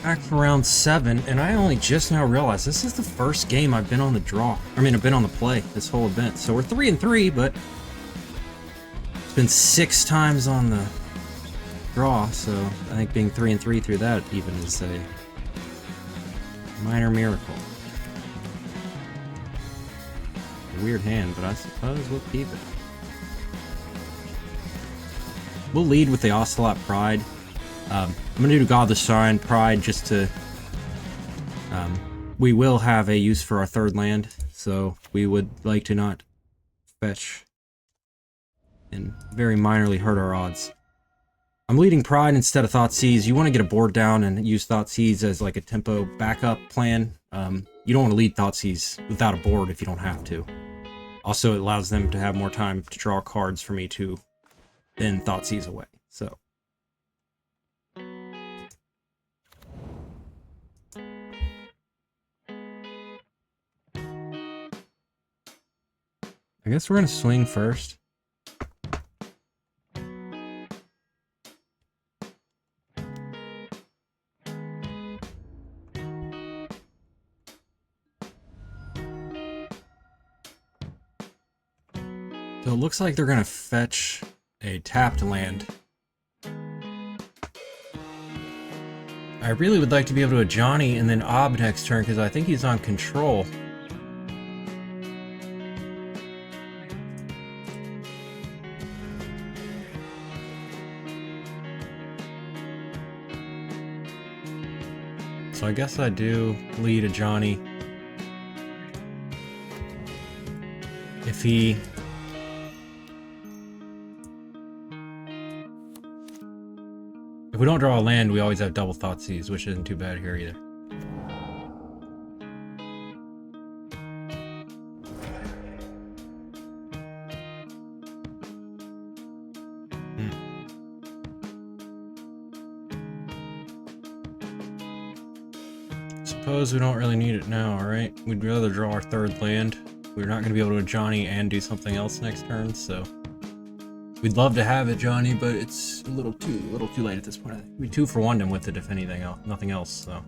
back for round 7, and I only just now realized this is the first game I've been on the draw. I mean, I've been on the play this whole event. So we're 3-3, but it's been 6 times on the draw. So I think being 3-3 through that even is a minor miracle. A weird hand, but I suppose we'll keep it. We'll lead with the Ocelot Pride. I'm going to do God the Sign Pride just to... we will have a use for our 3rd land, so we would like to not fetch and very minorly hurt our odds. I'm leading Pride instead of Thoughtseize. You want to get a board down and use Thoughtseize as like a tempo backup plan. You don't want to lead Thoughtseize without a board if you don't have to. Also, it allows them to have more time to draw cards for me to then Thoughtseize away, so... I guess we're gonna swing first. So it looks like they're gonna fetch a tapped land. I really would like to be able to Johnny and then Ob next turn because I think he's on control. So I guess I do lead a Johnny. If he... If we don't draw a land, we always have double Thoughtseize, which isn't too bad here either. Suppose we don't really need it now, alright? We'd rather draw our 3rd land. We're not going to be able to Johnny and do something else next turn, so... We'd love to have it, Johnny, but it's a little too late at this point. I think we 2-for-1'd him with it, if anything else, nothing else, so...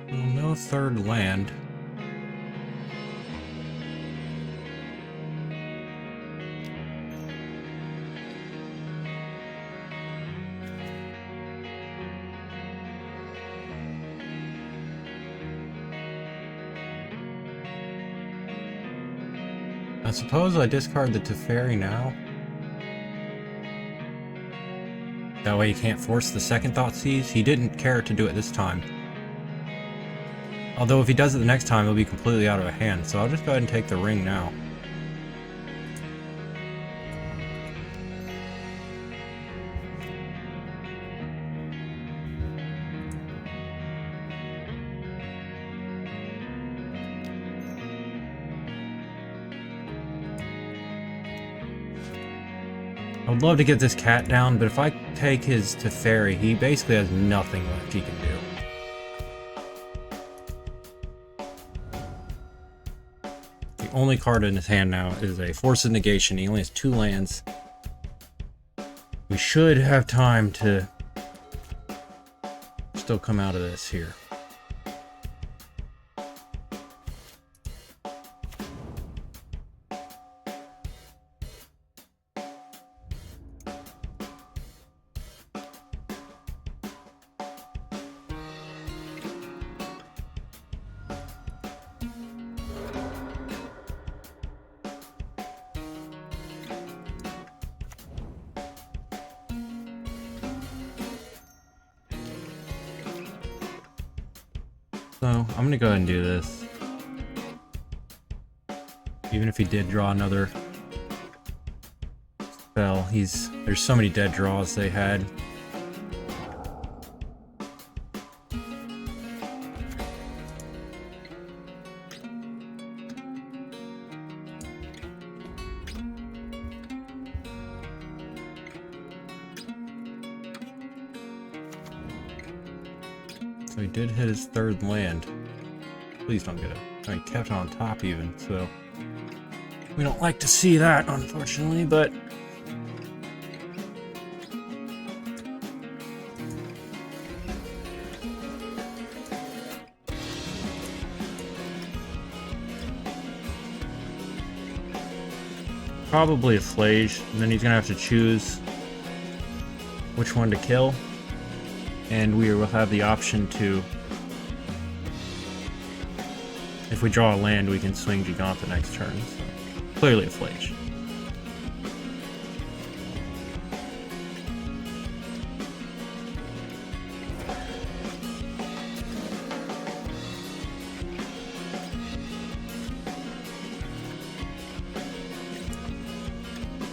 Well, no 3rd land. I suppose I discard the Teferi now. That way you can't force the 2nd Thoughtseize. He didn't care to do it this time. Although if he does it the next time, he'll be completely out of a hand, so I'll just go ahead and take the ring now. I would love to get this cat down, but if I take his Teferi, he basically has nothing left he can do. The only card in his hand now is a Force of Negation. He only has 2 lands. We should have time to still come out of this here. So, I'm gonna go ahead and do this. Even if he did draw another spell, there's so many dead draws they had. So he did hit his third land. Please don't get it. He kept on top even, so... We don't like to see that, unfortunately, but... Probably a Flage, and then he's gonna have to choose which one to kill. And we will have the option to... If we draw a land, we can swing Gigant the next turn, so... Clearly a Flage.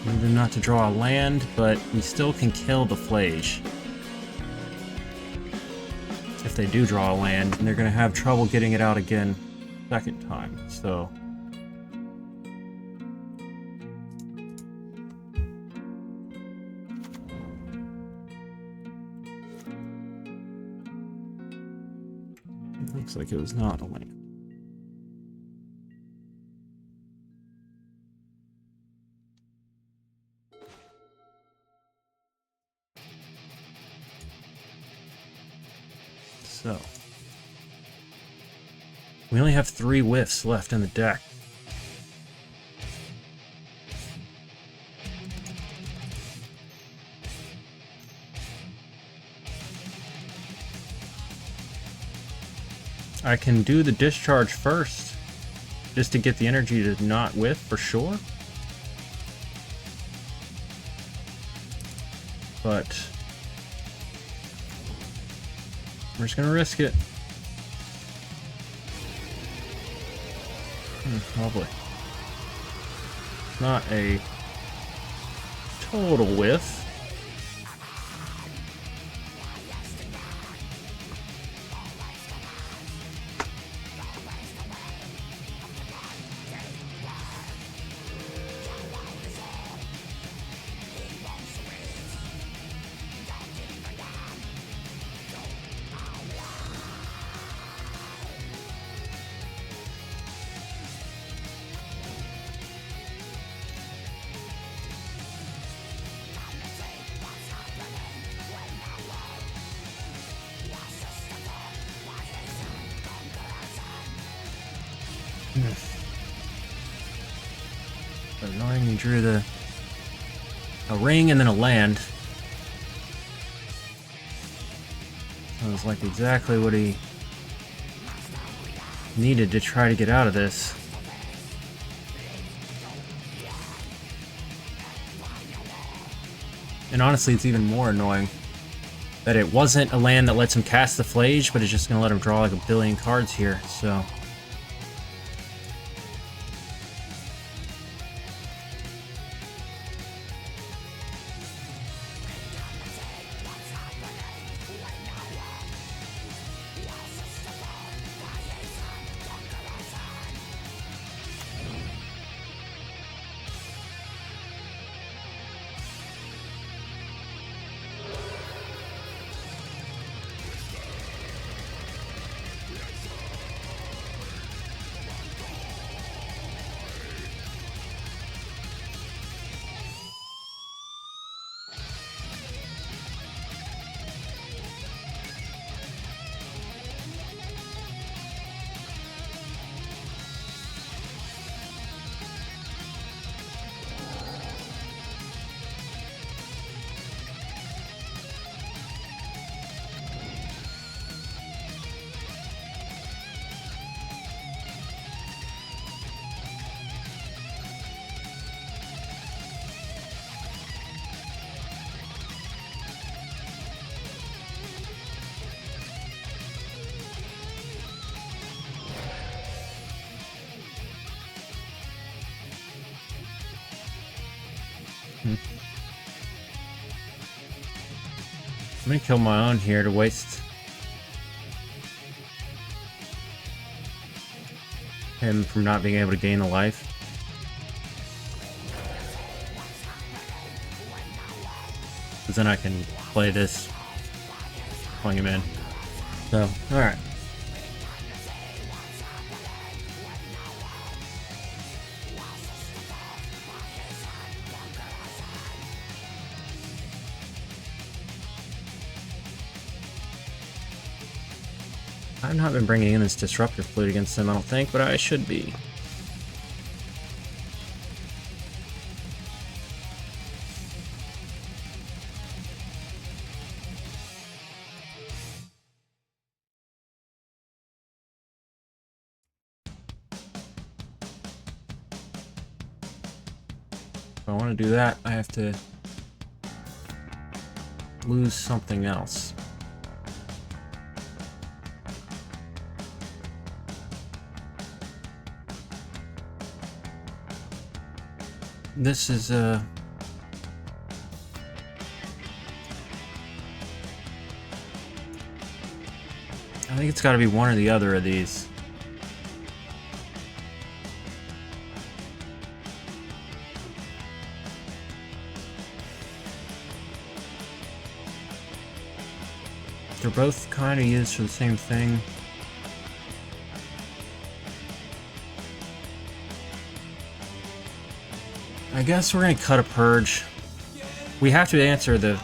Maybe not to draw a land, but we still can kill the Flage. If they do draw a land, and they're going to have trouble getting it out again second time, so... It looks like it was not a land. So, we only have 3 whiffs left in the deck. I can do the discharge first, just to get the energy to not whiff for sure. But we're just gonna risk it. Lovely. Not a total whiff. Annoying, he drew a ring and then a land. Sounds like exactly what he needed to try to get out of this. And honestly, it's even more annoying that it wasn't a land that lets him cast the Flage, but it's just gonna let him draw like a billion cards here, so... I'm gonna kill my own here to waste him from not being able to gain a life. Because then I can play this, pulling him in. So, alright. I've not been bringing in this Disruptor Flute against them, I don't think, but I should be. If I want to do that, I have to lose something else. This is I think it's got to be one or the other of these. They're both kind of used for the same thing. I guess we're gonna cut a purge. We have to answer the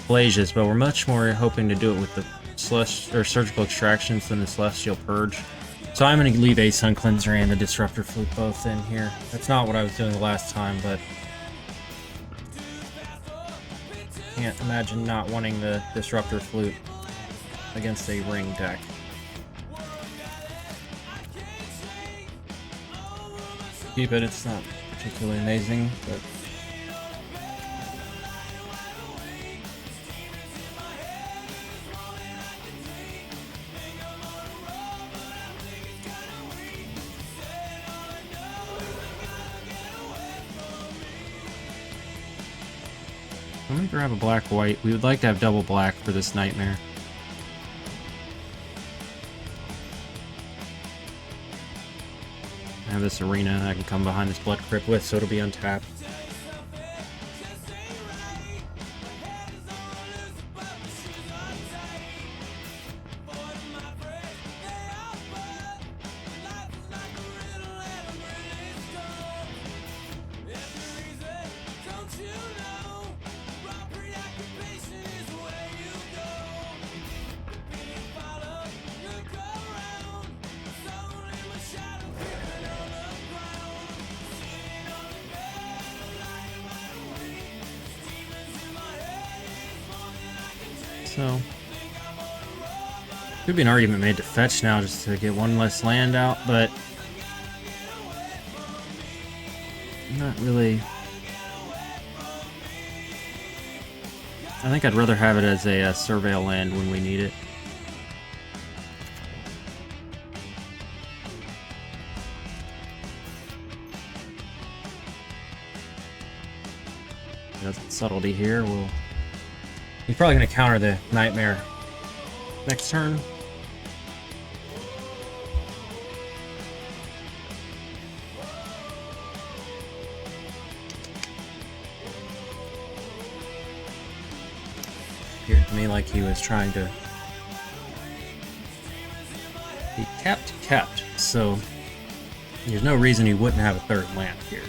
Blasius, but we're much more hoping to do it with the surgical extractions than the Celestial Purge. So I'm gonna leave a Sun Cleanser and the Disruptor Flute both in here. That's not what I was doing the last time, but can't imagine not wanting the Disruptor Flute against a ring deck. Keep it, it's not particularly amazing, but let me grab a black-white. We would like to have double black for this Nightmare. I have this Arena I can come behind this Blood Crypt with, so it'll be untapped. So, could be an argument made to fetch now just to get one less land out, but not really. I think I'd rather have it as a surveil land when we need it. That's subtlety here. He's probably going to counter the Nightmare next turn. Appeared to me like he was trying to be kept, so there's no reason he wouldn't have a third land here.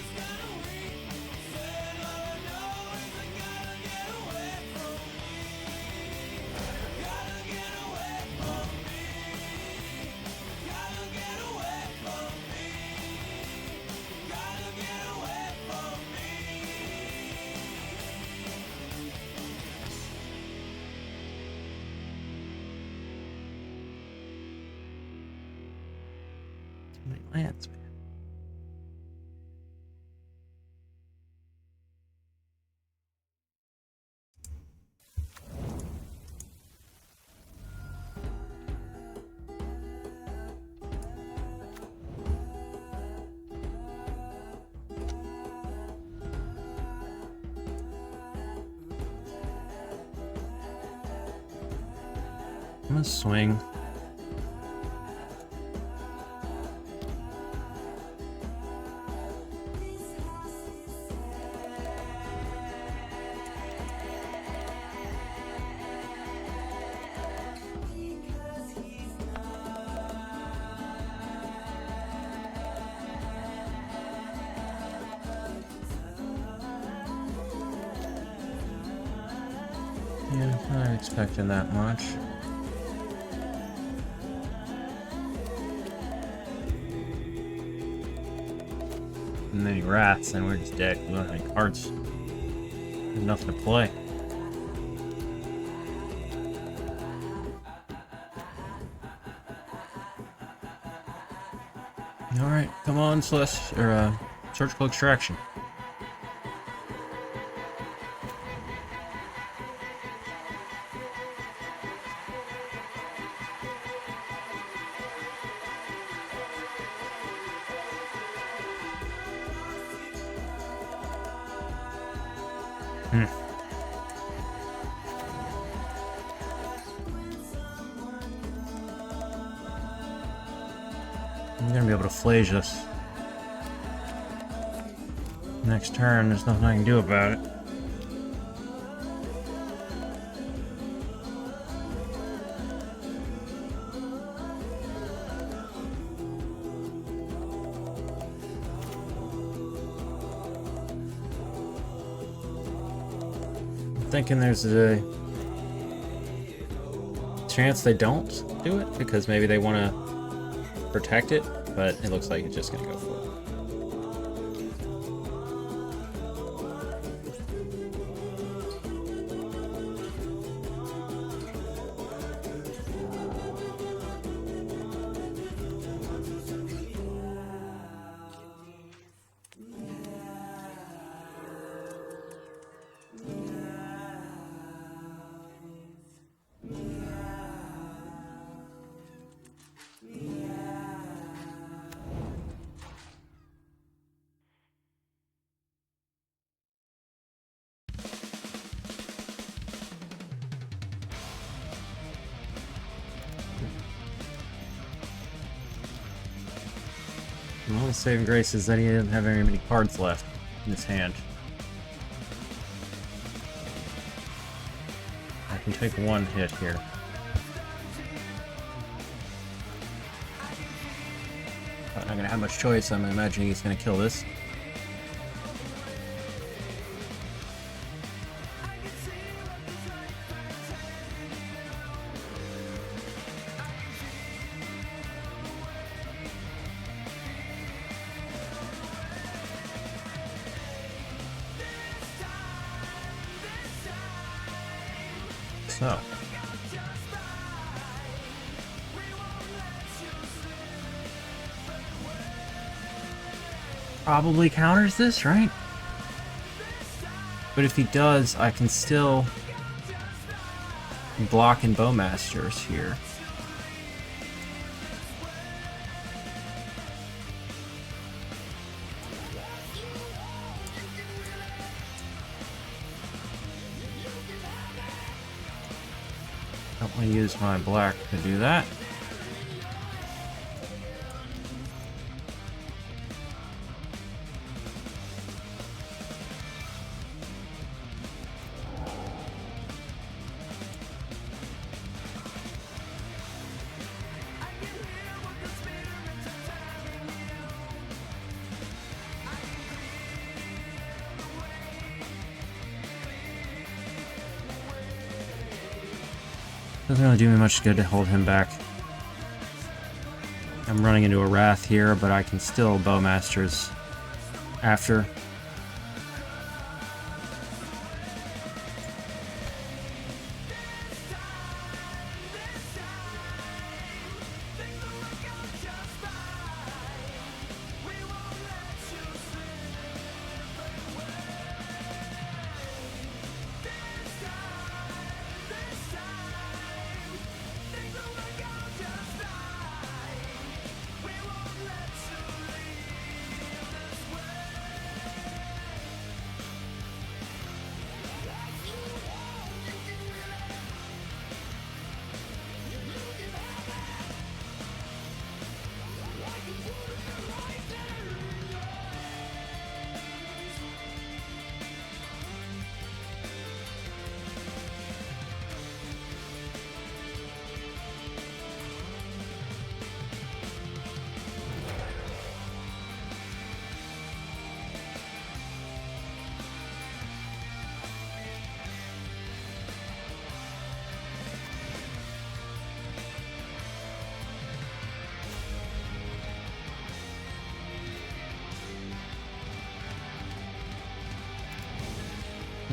Lands, man. I'm gonna swing. Yeah, I'm not expecting that much. And then he rats, and we're just dead. We don't have any cards. There's nothing to play. Alright, come on, surgical extraction. I'm gonna be able to flage us. Next turn, there's nothing I can do about it. I'm thinking there's a chance they don't do it because maybe they want to protect it, but it looks like it's just gonna go for it. The only saving grace is that he didn't have very many cards left in his hand. I can take one hit here. I'm not gonna have much choice. I'm imagining he's gonna kill this. So. Probably counters this, right? But if he does, I can still block in Bowmasters here. Don't want to use my black to do that. Doesn't really do me much good to hold him back. I'm running into a Wrath here, but I can still Bowmasters after.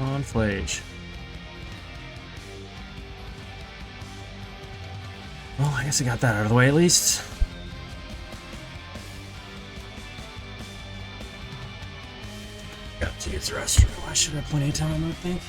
On Flage. Well, I guess I got that out of the way at least. Got to use the restroom. I should have plenty of time, I think.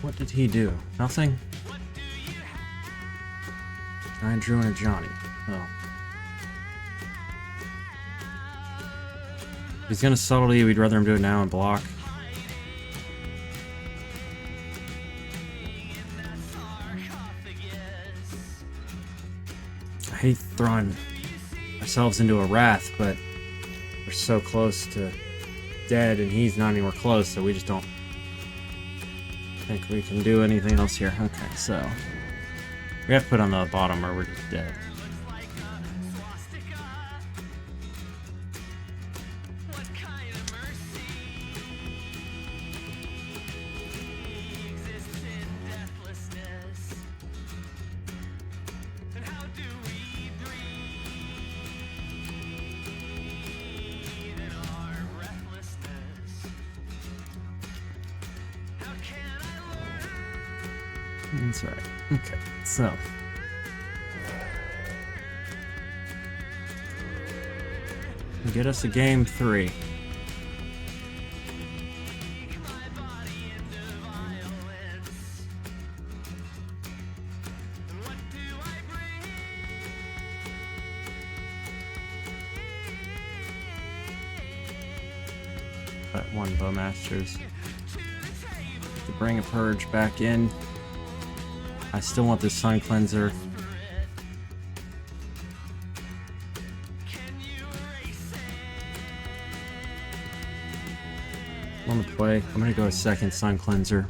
What did he do? Nothing? I drew in a Johnny. Oh. If he's gonna subtlety, we'd rather him do it now and block. I hate throwing ourselves into a wrath, but we're so close to dead and he's not anywhere close, so we just don't think we can do anything else here. Okay, so we have to put on the bottom or we're just dead. That's right. Okay, so get us a game 3. Got one Bowmasters to bring a Purge back in. I still want this Sun Cleanser. On the play, I'm gonna go a second Sun Cleanser.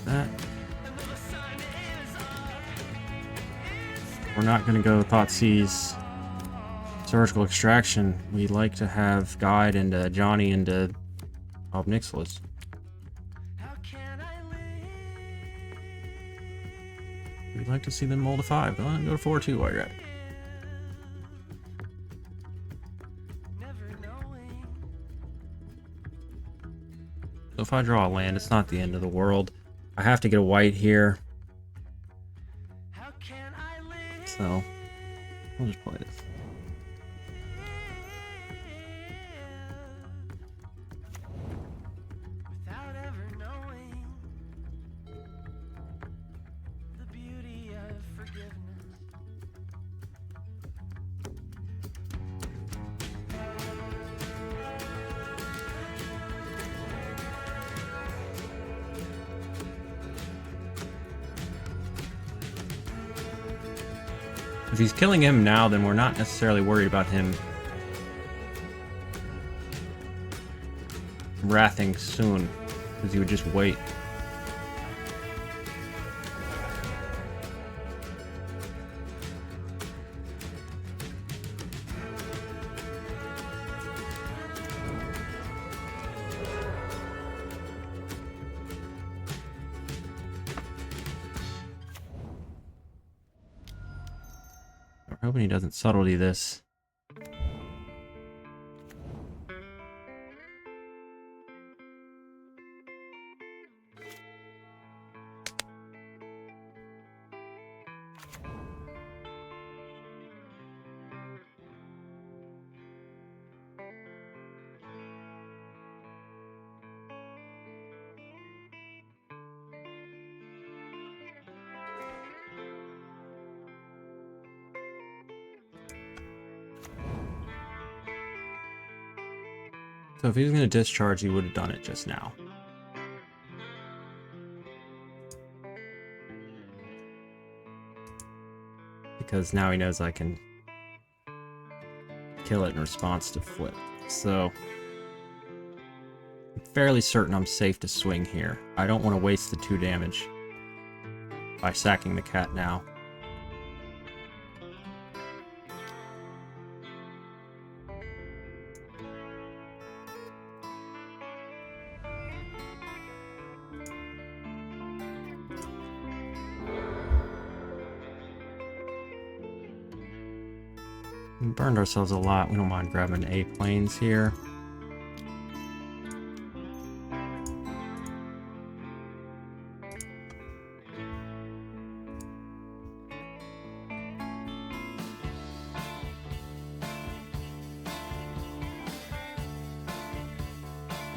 That. We're not going to go Thoughtseize Surgical Extraction. We like to have Guide into Johnny into Obnixilis. We'd like to see them mold to 5. Go on, go to 4-2 while you're at it. So if I draw a land, it's not the end of the world. I have to get a white here. So, I'll just play this. Without ever knowing the beauty of forgiveness. If he's killing him now, then we're not necessarily worried about him wrathing soon, because he would just wait. I'm hoping he doesn't subtlety this. So if he was going to discharge, he would have done it just now. Because now he knows I can kill it in response to flip. So I'm fairly certain I'm safe to swing here. I don't want to waste the 2 damage by sacking the cat now. We burned ourselves a lot. We don't mind grabbing A planes here.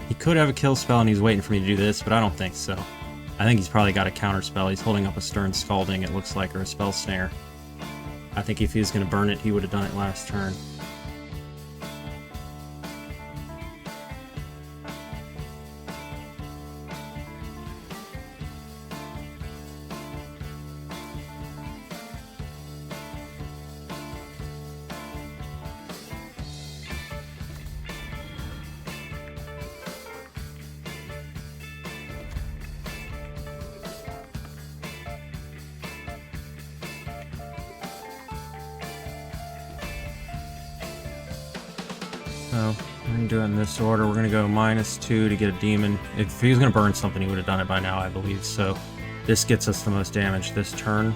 He could have a kill spell and he's waiting for me to do this, but I don't think so. I think he's probably got a counter spell. He's holding up a Stern Scalding, it looks like, or a Spell Snare. I think if he was going to burn it, he would have done it last turn. So, we're going to do it in this order. We're going to go -2 to get a demon. If he was going to burn something, he would have done it by now, I believe. So, this gets us the most damage this turn.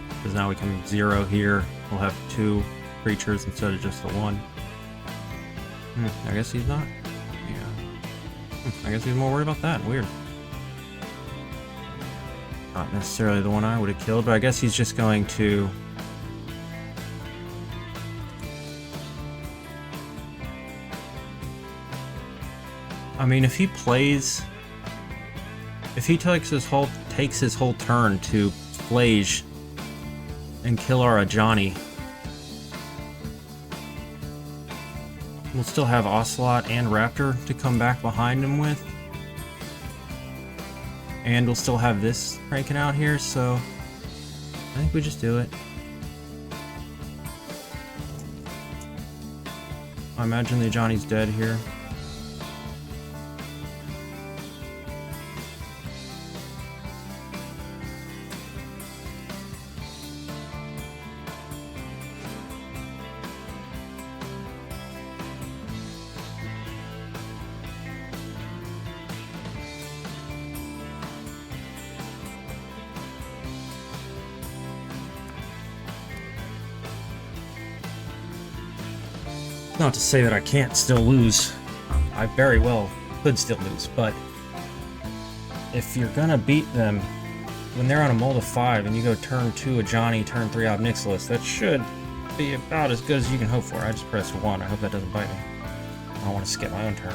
Because now we can 0 here. We'll have 2 creatures instead of just the 1. I guess he's not. Yeah. I guess he's more worried about that. Weird. Not necessarily the one I would have killed, but I guess he's just going to... I mean, if he plays... If he takes his whole turn to Flage and kill our Ajani, we'll still have Ocelot and Raptor to come back behind him with. And we'll still have this cranking out here, so I think we just do it. I imagine the Ajani's dead here. Not to say that I can't still lose. I very well could still lose, but if you're gonna beat them when they're on a mold of 5 and you go turn 2 Ajani, turn 3 Ob Nixilis, that should be about as good as you can hope for. I just pressed 1. I hope that doesn't bite me. I don't want to skip my own turn.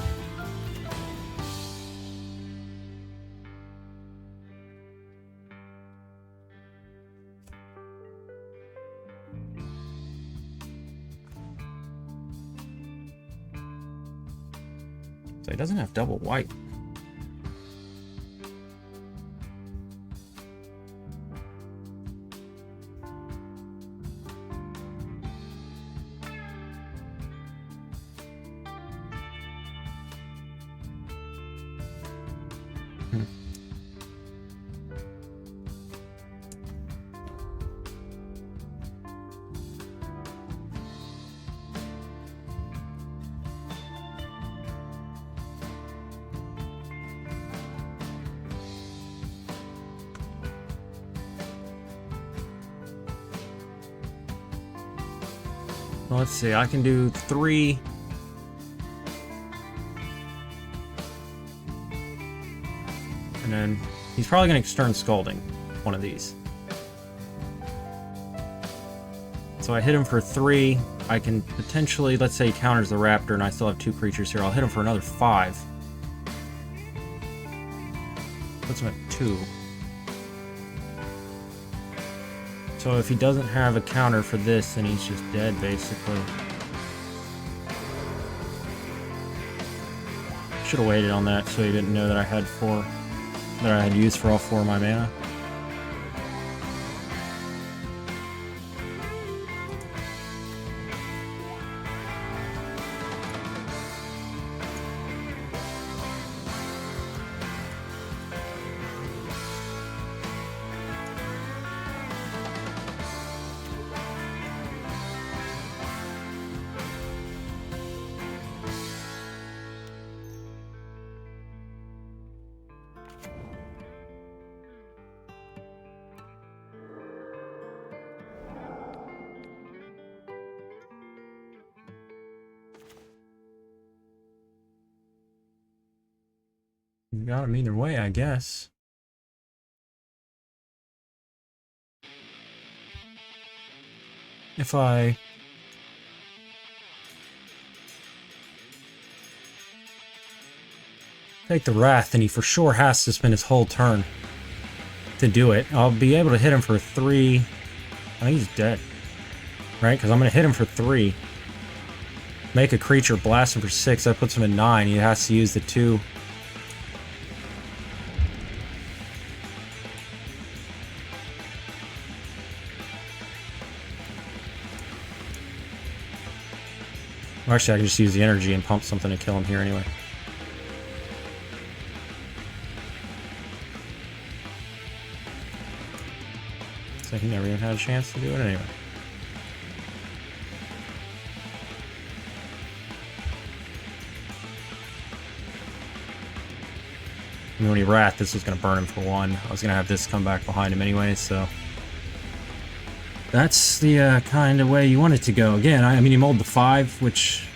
So he doesn't have double white. Let's see, I can do 3. And then he's probably going to Stern Scalding one of these. So I hit him for 3. I can potentially, let's say he counters the Raptor and I still have 2 creatures here. I'll hit him for another 5. Puts him at 2. So if he doesn't have a counter for this, then he's just dead, basically. Should have waited on that so he didn't know that I had used for all 4 of my mana. You got him either way, I guess. If I take the Wrath, then he for sure has to spend his whole turn to do it. I'll be able to hit him for 3. I think he's dead. Right? Because I'm going to hit him for 3. Make a creature, blast him for 6. That puts him at 9. He has to use the 2. Or actually, I can just use the energy and pump something to kill him here anyway. So he never even had a chance to do it anyway. And when he Wrath, this was going to burn him for 1. I was going to have this come back behind him anyway, so... That's the kind of way you want it to go. Again, I mean, he mulled the 5, which,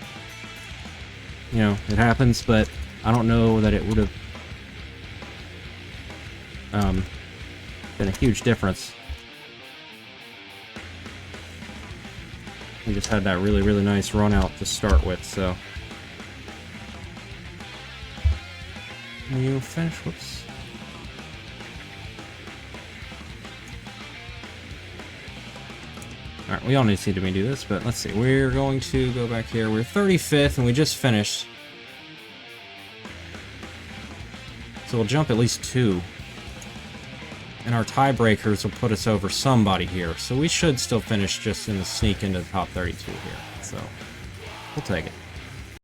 you know, it happens, but I don't know that it would have been a huge difference. We just had that really, really nice run out to start with, so. You finish, whoops. Alright, we all need to see me do this, but let's see. We're going to go back here. We're 35th, and we just finished. So we'll jump at least 2. And our tiebreakers will put us over somebody here. So we should still finish just in the sneak into the top 32 here. So, we'll take it.